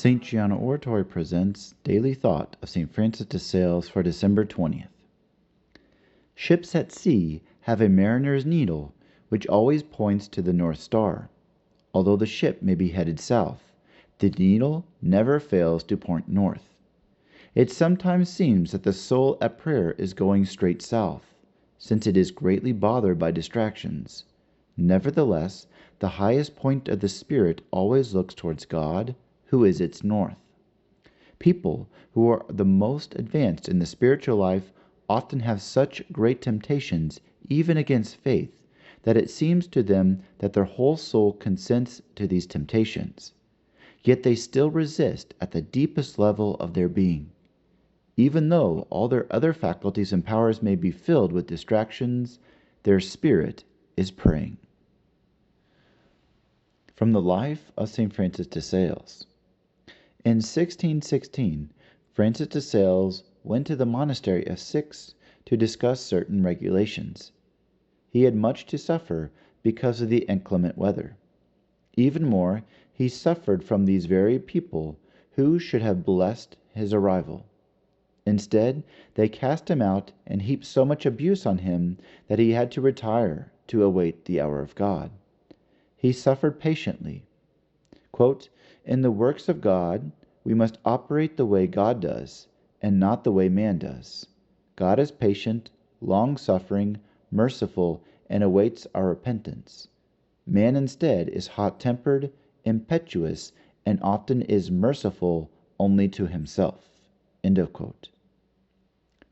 St. Gianna Oratory presents Daily Thought of St. Francis de Sales for December 20th. Ships at sea have a mariner's needle, which always points to the North Star. Although the ship may be headed south, the needle never fails to point north. It sometimes seems that the soul at prayer is going straight south, since it is greatly bothered by distractions. Nevertheless, the highest point of the spirit always looks towards God, who is its north. People who are the most advanced in the spiritual life often have such great temptations, even against faith, that it seems to them that their whole soul consents to these temptations. Yet they still resist at the deepest level of their being. Even though all their other faculties and powers may be filled with distractions, their spirit is praying. From the life of St. Francis de Sales. In 1616, Francis de Sales went to the monastery of Six to discuss certain regulations. He had much to suffer because of the inclement weather. Even more, he suffered from these very people who should have blessed his arrival. Instead, they cast him out and heaped so much abuse on him that he had to retire to await the hour of God. He suffered patiently. Quote, "In the works of God, we must operate the way God does, and not the way man does. God is patient, long-suffering, merciful, and awaits our repentance. Man instead is hot-tempered, impetuous, and often is merciful only to himself." End of quote.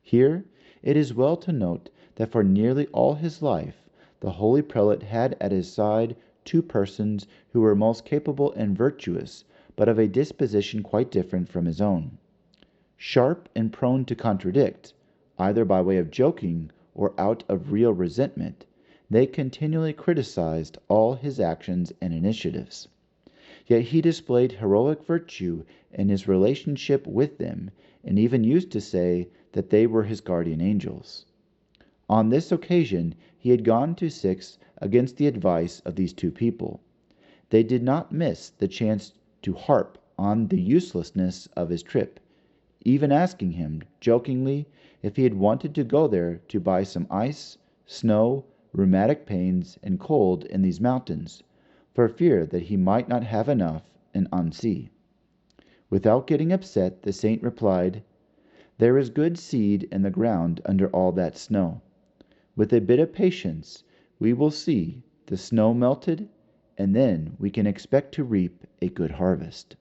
Here, it is well to note that for nearly all his life, the holy prelate had at his side two persons who were most capable and virtuous, but of a disposition quite different from his own. Sharp and prone to contradict, either by way of joking or out of real resentment, they continually criticized all his actions and initiatives. Yet he displayed heroic virtue in his relationship with them, and even used to say that they were his guardian angels. On this occasion he had gone to Six against the advice of these two people. They did not miss the chance to harp on the uselessness of his trip, even asking him, jokingly, if he had wanted to go there to buy some ice, snow, rheumatic pains, and cold in these mountains, for fear that he might not have enough in Annecy. Without getting upset, the saint replied, "There is good seed in the ground under all that snow. With a bit of patience, we will see the snow melted, and then we can expect to reap a good harvest."